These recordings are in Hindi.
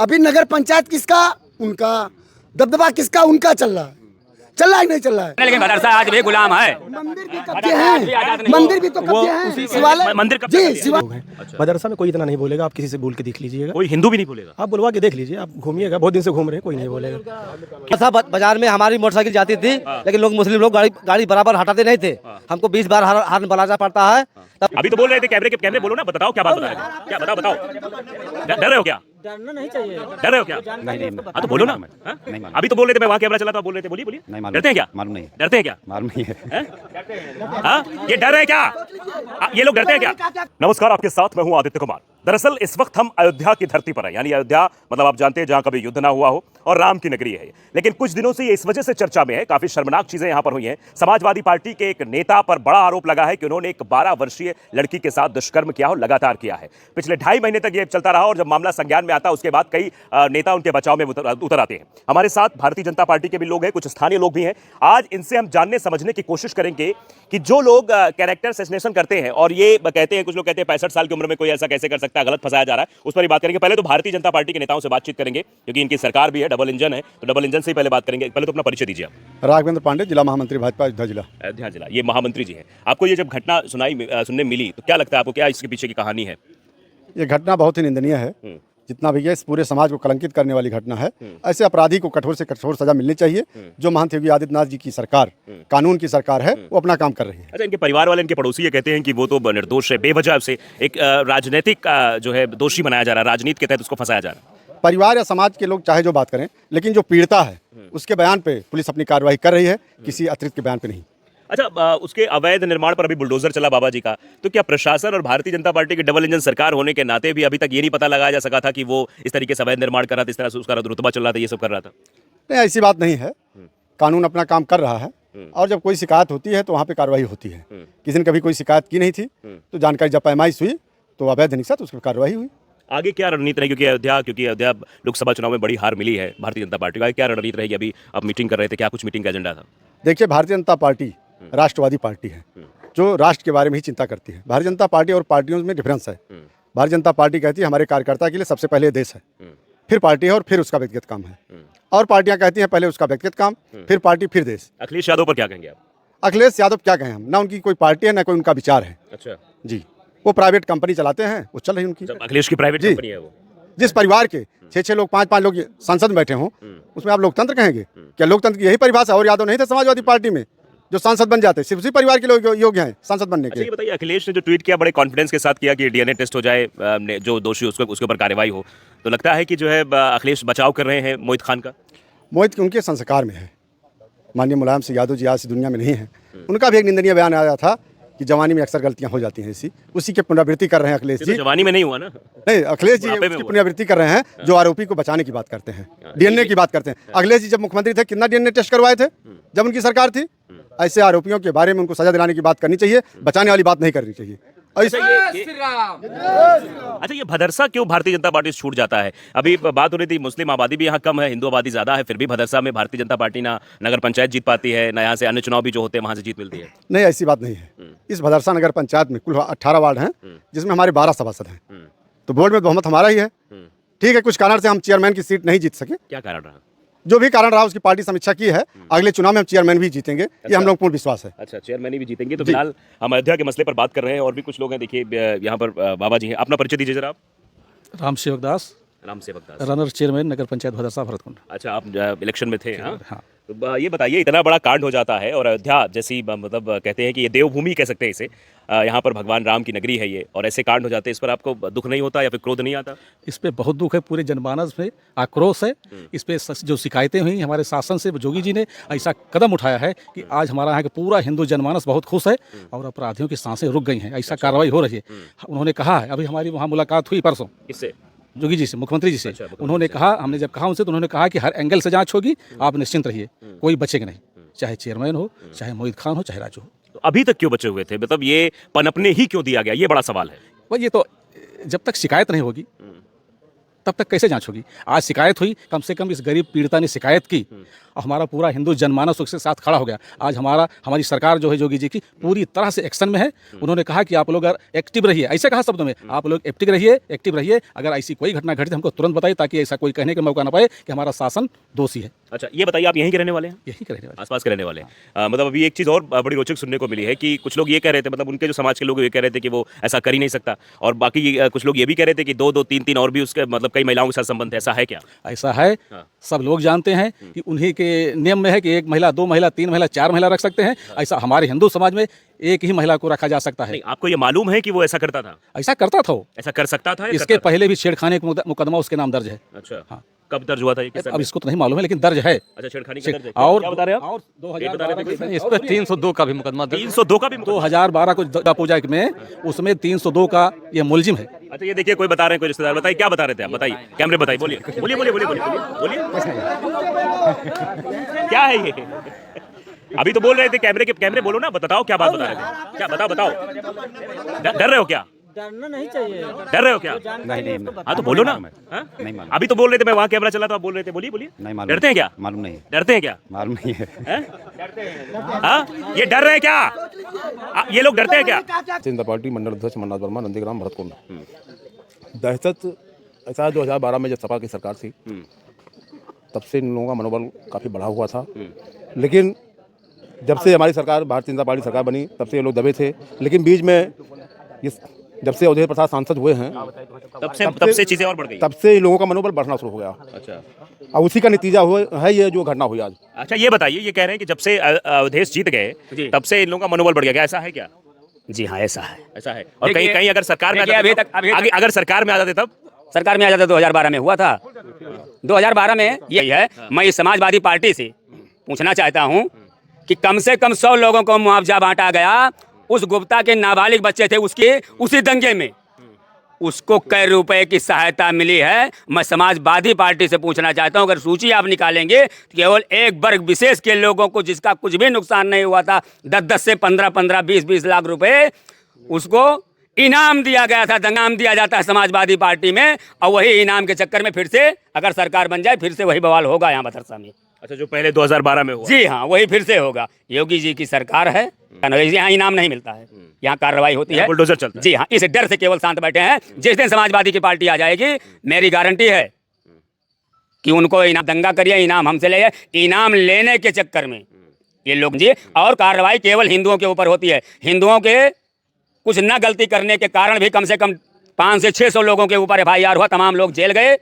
अभी नगर पंचायत किसका? उनका। दबदबा किसका? उनका चल रहा है कि नहीं चल रहा है? लेकिन मदरसा आज भी गुलाम है। मंदिर भी कब्जे हैं, मंदिर भी तो कब्जे हैं। शिवालय मंदिर कब जी शिवालय मदरसा में कोई इतना नहीं बोलेगा, आप किसी से बोल के देख लीजिएगा, कोई हिंदू भी नहीं बोलेगा। आप बुलवा के देख लीजिए, आप घूमिएगा, बहुत दिन से घूम रहे हैं, कोई नहीं बोलेगा। ऐसा बाजार में हमारी मोटरसाइकिल जाती थी, लेकिन लोग मुस्लिम लोग गाड़ी बराबर हटाते नहीं थे, हमको 20 बार हॉर्न बजाना पड़ता है। अभी तो बोल रहे थे कैमरे बोलो ना, बताओ क्या बात बता रहे हो? क्या बताओ डर रहे हो क्या? डरना नहीं चाहिए। डर रहे हो क्या? नहीं हाँ तो बोलो ना। अभी तो बोल रहे थे मैं वहाँ कैमरा चला था, बोल रहे थे, बोलिए। डरते हैं क्या? मालूम नहीं है। डरते हैं क्या? मालूम नहीं है। हाँ? ये डर है क्या? ये लोग डरते हैं क्या? नमस्कार, आपके साथ मैं हूं आदित्य कुमार। दरअसल इस वक्त हम अयोध्या की धरती पर हैं, यानी अयोध्या मतलब आप जानते हैं जहां कभी युद्ध ना हुआ हो और राम की नगरी है। लेकिन कुछ दिनों से ये इस वजह से चर्चा में है, काफी शर्मनाक चीजें यहां पर हुई हैं। समाजवादी पार्टी के एक नेता पर बड़ा आरोप लगा है कि उन्होंने एक 12 वर्षीय लड़की के साथ दुष्कर्म किया और लगातार किया है। पिछले 2.5 महीने तक ये चलता रहा और जब मामला संज्ञान में आता उसके बाद कई नेता उनके बचाव में उतर आते हैं। हमारे साथ भारतीय जनता पार्टी के भी लोग हैं, कुछ स्थानीय लोग भी हैं। आज इनसे हम जानने समझने की कोशिश करेंगे कि जो लोग कैरेक्टर असैसिनेशन करते हैं और ये कहते हैं, कुछ लोग कहते हैं 65 साल की उम्र में कोई ऐसा कैसे कर सकता है, गलत फंसाया जा रहा है, उस पर ही बात करेंगे। पहले तो भारतीय जनता पार्टी के नेताओं से बातचीत करेंगे क्योंकि इनकी सरकार भी है, डबल इंजन है, तो डबल इंजन से ही पहले बात करेंगे। पहले तो अपना परिचय दीजिए आप। राघवेंद्र पांडे, जिला महामंत्री भाजपा अयोध्या जिला। अयोध्या जिला, ये महामंत्री जी हैं। आपको ये जब घटना सुनने मिली तो क्या लगता है आपको, क्या इसके पीछे की कहानी है? ये घटना बहुत ही निंदनीय है, जितना भी है इस पूरे समाज को कलंकित करने वाली घटना है। ऐसे अपराधी को कठोर से कठोर सजा मिलनी चाहिए। जो महंत योगी आदित्यनाथ जी की सरकार, कानून की सरकार है, वो अपना काम कर रही है। अच्छा, इनके परिवार वाले, इनके पड़ोसी ये कहते हैं कि वो तो निर्दोष है, बेवजह से एक राजनीतिक जो है दोषी बनाया जा रहा है, राजनीति के तहत उसको फंसाया जा रहा है। परिवार या समाज के लोग चाहे जो बात करें, लेकिन जो पीड़िता है उसके बयान पे पुलिस अपनी कार्रवाई कर रही है, किसी अतिरिक्त के बयान पे नहीं। अच्छा, उसके अवैध निर्माण पर अभी बुलडोजर चला बाबा जी का, तो क्या प्रशासन और भारतीय जनता पार्टी की डबल इंजन सरकार होने के नाते भी अभी तक ये नहीं पता लगाया जा सका था कि वो इस तरीके से अवैध निर्माण कर रहा था, इस तरह से उसका रुतबा चल रहा था, ये सब कर रहा था? नहीं, ऐसी बात नहीं है। कानून अपना काम कर रहा है और जब कोई शिकायत होती है तो वहाँ पे कार्रवाई होती है। किसी ने कभी कोई शिकायत की नहीं थी, तो जानकारी जब पैमाइश हुई तो अवैध निकला तो उस पर कार्रवाई हुई। आगे क्या रणनीति रहेगी? क्योंकि अयोध्या लोकसभा चुनाव में बड़ी हार मिली है भारतीय जनता पार्टी को, क्या रणनीति रहेगी? अभी आप मीटिंग कर रहे थे, क्या कुछ मीटिंग का एजेंडा था? देखिए, भारतीय जनता पार्टी राष्ट्रवादी पार्टी है जो राष्ट्र के बारे में ही चिंता करती है। भारतीय जनता पार्टी और पार्टियों में डिफरेंस है। भारतीय जनता पार्टी कहती है हमारे कार्यकर्ता के लिए सबसे पहले देश है, फिर पार्टी है और फिर उसका व्यक्तिगत काम है। और पार्टियां कहती हैं पहले उसका व्यक्तिगत काम, फिर पार्टी, फिर देश। अखिलेश यादव पर क्या कहेंगे आप? अखिलेश यादव क्या कहें हम, ना उनकी कोई पार्टी है ना कोई उनका विचार है। अच्छा जी, वो प्राइवेट कंपनी चलाते हैं, वो चल रही उनकी। अखिलेश की प्राइवेट कंपनी है वो। जिस परिवार के 6-6 लोग, 5-5 लोग संसद में बैठे हों, उसमें आप लोकतंत्र कहेंगे? क्या लोकतंत्र की यही परिभाषा? और यादव नहीं थे समाजवादी पार्टी में जो सांसद बन जाते, सिर्फ उसी परिवार के लोग योग्य हैं सांसद बनने के। ये बताइए, अखिलेश ने जो ट्वीट किया बड़े कॉन्फिडेंस के साथ किया कि डीएनए टेस्ट हो जाए, जो दोषी उसके ऊपर कार्रवाई हो, तो लगता है कि जो है अखिलेश बचाव कर रहे हैं मोहित खान का? मोहित उनके संस्कार में है। माननीय मुलायम सिंह यादव जी आज से दुनिया में नहीं है। उनका भी एक निंदनीय बयान आया था कि जवानी में अक्सर गलतियां हो जाती हैं, उसी की पुनरावृत्ति कर रहे हैं अखिलेश जी। जवानी में नहीं हुआ ना? नहीं, अखिलेश जी उसकी पुनरावृत्ति कर रहे हैं, जो आरोपी को बचाने की बात करते हैं, डीएनए की बात करते हैं। अखिलेश जी जब मुख्यमंत्री थे कितना डीएनए टेस्ट करवाए थे जब उनकी सरकार थी? ऐसे आरोपियों के बारे में उनको सजा दिलाने की बात करनी चाहिए, बचाने वाली बात नहीं करनी चाहिए। अच्छा, ये भदरसा क्यों भारतीय जनता पार्टी से छूट जाता है? अभी बात हो रही थी मुस्लिम आबादी भी यहाँ कम है, हिंदू आबादी ज्यादा है, फिर भी भदरसा में भारतीय जनता पार्टी ना नगर पंचायत जीत पाती है, ना यहाँ से अन्य चुनाव भी जो होते हैं वहाँ से जीत मिलती है। नहीं, ऐसी बात नहीं है। इस भदरसा नगर पंचायत में कुल 18 वार्ड हैं, जिसमें हमारे 12 सभासद हैं, तो बोर्ड में बहुमत हमारा ही है। ठीक है, कुछ कारण से हम चेयरमैन की सीट नहीं जीत सके। क्या कारण रहा? जो भी कारण रहा उसकी पार्टी समीक्षा की है। अगले चुनाव में हम चेयरमैन भी जीतेंगे, ये हम लोग पूर्ण विश्वास है। अच्छा, चेयरमैन भी जीतेंगे। तो फिलहाल हम अयोध्या के मसले पर बात कर रहे हैं और भी कुछ लोग हैं। देखिए यहाँ पर बाबा जी हैं, अपना परिचय दीजिए जरा आप। राम सेवक दास, रनर चेयरमैन नगर पंचायत भदरसा भरतकुंड। अच्छा, आप इलेक्शन में थे? हाँ। हाँ। तो ये बताइए, इतना बड़ा कांड हो जाता है और अयोध्या जैसी मतलब कहते हैं कि ये देवभूमि कह सकते हैं इसे, यहाँ पर भगवान राम की नगरी है ये, और ऐसे कांड हो जाते हैं, इस पर आपको दुख नहीं होता या फिर क्रोध नहीं आता? इस पे बहुत दुख है, पूरे जनमानस में आक्रोश है। इस पे जो शिकायतें हुई हमारे शासन से, जोगी जी ने ऐसा कदम उठाया है कि आज हमारा यहाँ का पूरा हिंदू जनमानस बहुत खुश है और अपराधियों की सांसें रुक गई हैं। ऐसा कार्रवाई हो रही है। उन्होंने कहा है, अभी हमारी वहाँ मुलाकात हुई परसों, इससे जोगी जी से, मुख्यमंत्री जी से। उन्होंने कहा, हमने जब कहा उनसे तो उन्होंने कहा कि हर एंगल से जांच होगी, आप निश्चिंत रहिए, कोई बचेगा नहीं, चाहे चेयरमैन हो, चाहे मोहित खान हो, चाहे राजू हो। तो अभी तक क्यों बचे हुए थे? मतलब ये पनपने ही क्यों दिया गया, ये बड़ा सवाल है। ये तो जब तक शिकायत नहीं होगी, तब तक कैसे जांच होगी? आज शिकायत हुई, कम से कम इस गरीब पीड़िता ने शिकायत की और हमारा पूरा हिंदू जनमानस उसके साथ खड़ा हो गया। आज हमारी सरकार जो है योगी जी की पूरी तरह से एक्शन में है। उन्होंने कहा कि आप लोग अगर एक्टिव रहिए, ऐसे कहा शब्दों में, आप लोग एक्टिव रहिए। अगर ऐसी कोई घटना घटे तो हमको तुरंत बताइए, ताकि ऐसा कोई कहने का मौका ना पाए कि हमारा शासन दोषी है। अच्छा, ये बताइए, आप यहीं के रहने वाले हैं? यही कहने वाले। आसपास के रहने वाले हैं। मतलब अभी एक चीज़ और बड़ी रोचक सुनने को मिली है कि कुछ लोग ये कह रहे थे, मतलब उनके जो समाज के लोग ये कह रहे थे कि वो ऐसा कर ही नहीं सकता, और बाकी कुछ लोग ये भी कह रहे थे कि 2-2, 3-3 और भी उसके मतलब कई महिलाओं के साथ संबंध है। ऐसा है क्या? ऐसा है। हाँ। सब लोग जानते हैं कि उन्हीं के नियम में है कि 1 महिला, 2 महिला, 3 महिला, 4 महिला रख सकते हैं। ऐसा हमारे हिंदू समाज में एक ही महिला को रखा जा सकता है। नहीं, आपको ये मालूम है कि वो ऐसा करता था? ऐसा करता था वो। ऐसा कर सकता था? इसके पहले भी छेड़खानी का मुकदमा उसके नाम दर्ज है। अच्छा, हाँ। कब दर्ज हुआ था ये केस? अब इसको तो नहीं मालूम है, लेकिन दर्ज है। अच्छा, छेड़खानी का दर्ज है। और क्या बता रहे हैं आप? और ये बता रहे थे? इस पर 302 का भी मुकदमा 302 का भी मुकदमा? 2012 को दुर्गा पूजा में उसमें 302 का ये मुलजिम है। अच्छा, ये देखिए, कोई बता रहे हैं, कोई रिश्तेदार। बताइए, क्या बता रहे थे आप? बताइए, कैमरे बताइए, बोलिए बोलिए बोलिए बोलिए बोलिए क्या है ये? अभी तो बोल रहे थे, कैमरे बोलो ना, बताओ क्या बात बता रहे थे? क्या बताओ। डर रहे हो क्या? डरना नहीं चाहिए। डर रहे हो क्या? नहीं। हाँ तो बोलो ना। हाँ? नहीं मालूम। अभी तो बोल रहे थे, मैं वहाँ कैमरा चला तो आप बोल रहे थे, बोलिए बोलिए। नहीं मालूम। डरते हैं क्या? मालूम नहीं है। डरते हैं क्या? मालूम नहीं है। हाँ, ये डर रहे हैं क्या? ये लोग डरते हैं क्या? जनता पार्टी मंडल अध्यक्ष मन्नाथ वर्मा, नंदीग्राम, भरतकुंड। दहशत ऐसा 2012 में जब सपा की सरकार थी, तब से इन लोगों का मनोबल काफ़ी बढ़ा हुआ था। लेकिन जब से हमारी सरकार, भारतीय जनता पार्टी सरकार बनी, तब से ये लोग दबे थे। लेकिन बीच में जब से अवधेश प्रसाद सांसद हुए हैं, तब से चीजें और बढ़ गई। तब से इन लोगों का मनोबल बढ़ना शुरू हो गया। अच्छा, और उसी का नतीजा हुआ है ये जो घटना हुई आज। अच्छा, ये बताइए, ये कह रहे हैं कि जब से अवधेश जीत गए, तब से इन लोगों का मनोबल बढ़ गया, क्या ऐसा है क्या? जी हाँ, ऐसा है। ऐसा है। और कहीं कहीं अगर सरकार में आ अभी जाते, अगर सरकार में आ जाते तब? सरकार में आ जाता 2012 में हुआ था। 2012 में यही है। मैं इस समाजवादी पार्टी से पूछना चाहता हूँ कि कम से कम 100 लोगों को मुआवजा बांटा गया। उस गुप्ता के नाबालिग बच्चे थे उसके उसी दंगे में, उसको कई रुपए की सहायता मिली है। मैं समाजवादी पार्टी से पूछना चाहता हूं, अगर सूची आप निकालेंगे तो केवल एक वर्ग विशेष के लोगों को जिसका कुछ भी नुकसान नहीं हुआ था, 10-10 से 15-15, 20-20 लाख रुपए उसको इनाम दिया गया था। दंगाम दिया जाता है समाजवादी पार्टी में, और वही इनाम के चक्कर में फिर से अगर सरकार बन जाए, फिर से वही बवाल होगा यहाँ मदरसा में। अच्छा, जो पहले 2012 में हुआ। जी हाँ, वही फिर से होगा। योगी जी की सरकार है, यहाँ इनाम नहीं मिलता है, यहाँ कार्रवाई होती है, बुलडोजर चलता है। जी हाँ, इस डर से केवल शांत बैठे हैं। जिस दिन समाजवादी की पार्टी आ जाएगी, मेरी गारंटी है कि उनको इनाम, दंगा करिए, इनाम हमसे ले, इनाम लेने के चक्कर में ये लोग जी, और कार्रवाई केवल हिंदुओं के ऊपर होती है। हिंदुओं के कुछ न गलती करने के कारण भी कम से कम 500 से 600 लोगों के ऊपर FIR हुआ, तमाम लोग जेल गए।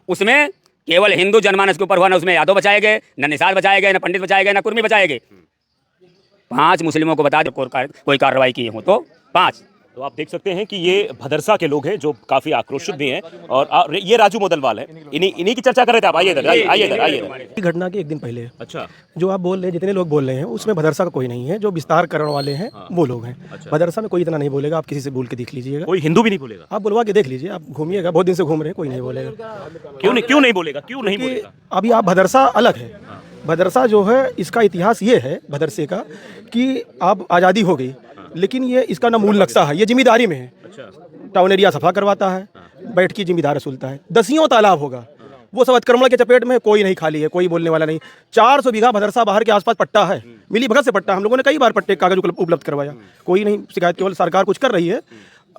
उसमें केवल हिंदू जनमानस के ऊपर हुआ, ना उसमें यादव बचाए गए, न निषाद बचाए गए, न पंडित बचाए गए, न कुर्मी बचाए गए। 5 मुस्लिमों को बता दे कोई कार्रवाई की हो तो 5। तो आप देख सकते हैं कि ये भदरसा के लोग हैं जो काफी आक्रोशित भी हैं, और ये राजू मोदलवाल है, इन्हीं की चर्चा कर रहे थे आप। आइए इधर, आइए इधर। घटना के एक दिन पहले अच्छा, जो आप बोल रहे हैं, जितने लोग बोल रहे हैं उसमें भदरसा का कोई नहीं है। जो विस्तार करने वाले हैं वो लोग हैं। भदरसा में कोई इतना नहीं बोलेगा। आप किसी से बोल के देख लीजिएगा, कोई हिंदू भी नहीं बोलेगा। आप बुलवा के देख लीजिए। आप घूमिएगा, बहुत दिन से घूम रहे हैं, कोई नहीं बोलेगा। क्यों नहीं बोलेगा? क्यों नहीं कि बोलेगा? अभी आप भदरसा अलग है। भदरसा जो है, इसका इतिहास ये है भदरसे का कि अब आज़ादी हो गई, लेकिन ये इसका ना मूल नक्शा है, ये जिम्मेदारी में है। टाउन एरिया सफा करवाता है, बैठ की जिम्मेदार रसूलता है। 10 तालाब होगा, वो सब अतिक्रमण के चपेट में, कोई नहीं खाली है, कोई बोलने वाला नहीं। 400 बीघा भदरसा बाहर के आसपास पट्टा है, मिली भगत से पट्टा। हम लोगों ने कई बार पट्टे कागज उपलब्ध करवाया, कोई नहीं शिकायत। केवल सरकार कुछ कर रही है।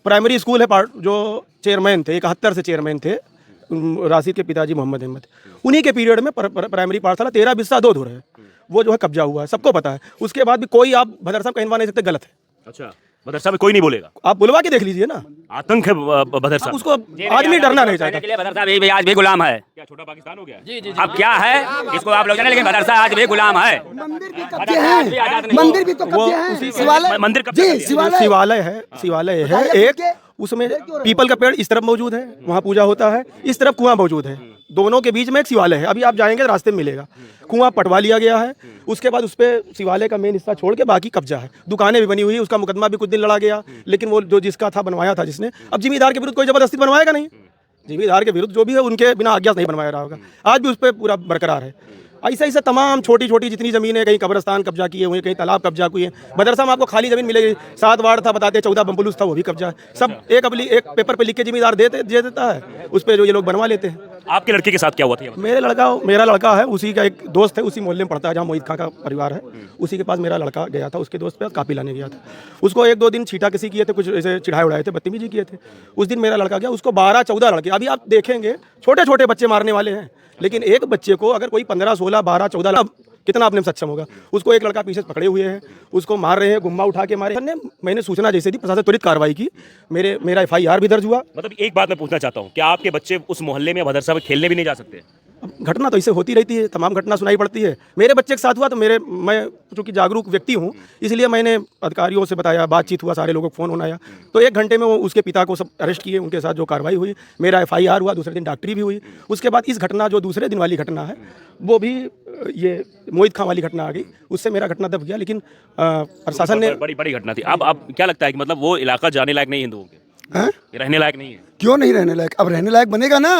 प्राइमरी स्कूल है, जो चेयरमैन थे, 71 से चेयरमैन थे राशिद के पिताजी मोहम्मद अहमद, उन्हीं के पीरियड में प्राइमरी पाठशाला 13 बिस्सा 2 धुर है, वो जो है कब्जा हुआ है, सबको पता है। उसके बाद भी कोई आप भदरसा में कहवा नहीं सकते, गलत है। अच्छा, मदरसा में कोई नहीं बोलेगा। आप बुलवा के देख लीजिए ना, आतंक है भदरसा। उसको आदमी डरना नहीं चाहता। भदरसा भी आज भी गुलाम है। क्या छोटा पाकिस्तान हो गया? जी। अब क्या है इसको आप लोग जाने, लेकिन भदरसा आज भी गुलाम है। मंदिर भी कब्जे हैं, मंदिर भी तो कब्जे हैं। शिवालय, मंदिर कब जी शिवालय है, शिवालय है एक, उसमें पीपल का पेड़ इस तरफ मौजूद है, वहाँ पूजा होता है। इस तरफ कुआं मौजूद है, दोनों के बीच में एक शिवालय है। अभी आप जाएंगे रास्ते में मिलेगा, कुआं पटवा लिया गया है। उसके बाद उस पर शिवालय का मेन हिस्सा छोड़ के बाकी कब्जा है। दुकानें भी बनी हुई है, उसका मुकदमा भी कुछ दिन लड़ा गया, लेकिन वो जो जिसका था बनवाया था जिसने, अब जिम्मेदार के विरुद्ध कोई जबरदस्ती बनवाएगा नहीं। जिम्मेदार के विरुद्ध जो भी है उनके बिना आज्ञा नहीं बनवाया रहा होगा। आज भी उस पर पूरा बरकरार है। ऐसे ऐसे तमाम छोटी छोटी जितनी ज़मीन है, कहीं कब्रिस्तान कब्जा किए हुए हैं, कहीं तालाब कब्जा किए हैं। मदरसा में आपको खाली ज़मीन मिलेगी, 7 वार्ड था बताते, 14 बम्बलूस था, वो भी कब्जा है। सब एक पेपर पे लिख के जिम्मेदार दे देता है, उस पर जो ये लोग बनवा लेते हैं। आपके लड़के के साथ क्या हुआ था? मेरा लड़का है, उसी का एक दोस्त है, उसी मोहल्ले में पड़ता है जहाँ मोहित खां का परिवार है, उसी के पास मेरा लड़का गया था, उसके दोस्त पे कापी लाने गया था। उसको 1-2 दिन छीटा किसी किए थे, कुछ ऐसे चिढ़ाए उड़ाए थे, बदतमीजी किए थे। उस दिन मेरा लड़का गया, उसको 12-14 लड़के, अभी आप देखेंगे छोटे छोटे बच्चे मारने वाले हैं, लेकिन एक बच्चे को अगर कोई 15, 16, 12, 14 कितना अपने में सक्षम होगा। उसको एक लड़का पीछे पकड़े हुए हैं, उसको मार रहे हैं, गुम्मा उठा के मारे। मैंने सूचना जैसे दी, प्रशासन त्वरित कार्रवाई की, मेरा FIR भी दर्ज हुआ। मतलब एक बात मैं पूछना चाहता हूँ, क्या आपके बच्चे उस मोहल्ले में मदरसा में खेलने भी नहीं जा सकते? अब घटना तो ऐसे होती रहती है, तमाम घटना सुनाई पड़ती है। मेरे बच्चे के साथ हुआ तो मैं चूँकि जागरूक व्यक्ति हूँ, इसलिए मैंने अधिकारियों से बताया, बातचीत हुआ, सारे लोगों को फ़ोन आया, तो 1 घंटे में वो उसके पिता को सब अरेस्ट किए, उनके साथ जो कार्रवाई हुई, मेरा FIR हुआ, दूसरे दिन डॉक्टरी भी हुई। उसके बाद इस घटना जो दूसरे दिन वाली घटना है, वो भी ये मोहित खां वाली घटना आ गई, उससे मेरा घटना दब गया। लेकिन प्रशासन ने बड़ी घटना थी। अब क्या लगता है कि मतलब वो इलाका जाने लायक नहीं हिंदुओं के? ये रहने लायक नहीं है? क्यों नहीं रहने लायक? अब रहने लायक बनेगा ना।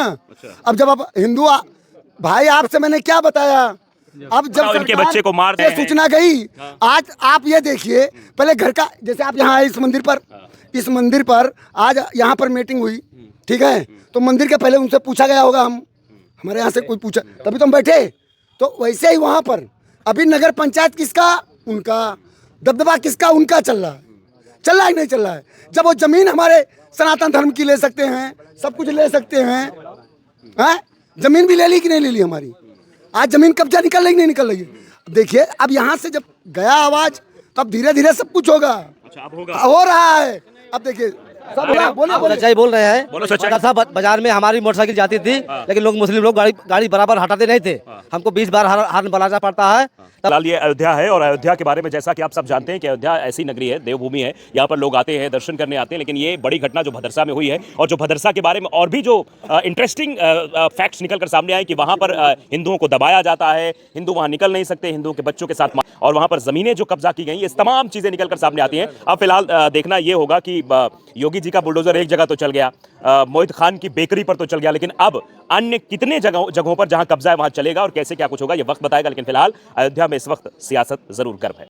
अब जब आप हिंदू भाई, आपसे मैंने क्या बताया? अब जब इनके बच्चे को मार ये सूचना गई, आज आप ये देखिए, पहले घर का, जैसे आप यहाँ आए इस मंदिर पर आज यहाँ पर मीटिंग हुई, ठीक है, तो मंदिर के पहले उनसे पूछा गया होगा, हमारे यहाँ से कोई पूछा तभी तो हम बैठे। तो वैसे ही वहाँ पर अभी नगर पंचायत किसका? उनका। दबदबा किसका? उनका चल रहा है, नहीं चल रहा है। जब वो जमीन हमारे सनातन धर्म की ले सकते हैं, सब कुछ ले सकते हैं, जमीन भी ले ली कि नहीं ले ली हमारी? आज जमीन कब्जा निकल रही नहीं निकल रही है? देखिए, अब यहाँ से जब गया आवाज, तब धीरे धीरे सब कुछ होगा। हो रहा है। अब देखिए सब होगा। बोलिए सच्चाई बोल रहे हैं। बोलो सच्चाई। मदरसा बाजार में हमारी मोटरसाइकिल जाती थी, लेकिन लोग मुस्लिम लोग गाड़ी बराबर हटाते नहीं थे। हमको 20 बार हार्न बजाना पड़ता है। फिलहाल ये अयोध्या है, और अयोध्या के बारे में जैसा कि आप सब जानते हैं कि अयोध्या ऐसी नगरी है, देवभूमि है, यहाँ पर लोग आते हैं, दर्शन करने आते हैं। लेकिन ये बड़ी घटना जो भदरसा में हुई है, और जो भदरसा के बारे में और भी जो इंटरेस्टिंग फैक्ट्स निकल कर सामने आए कि वहाँ पर हिंदुओं को दबाया जाता है, हिंदू वहाँ निकल नहीं सकते, हिंदुओं के बच्चों के साथ, और वहाँ पर ज़मीनें जो कब्जा की गई, ये तमाम चीज़ें निकल कर सामने आती हैं। अब फिलहाल देखना ये होगा कि योगी जी का बुलडोजर एक जगह तो चल गया, मोहित खान की बेकरी पर तो चल गया, लेकिन अब अन्य कितने जगहों पर जहां कब्जा है वहां चलेगा, और कैसे क्या कुछ होगा ये वक्त बताएगा। लेकिन फिलहाल अयोध्या में इस वक्त सियासत जरूर गर्म है।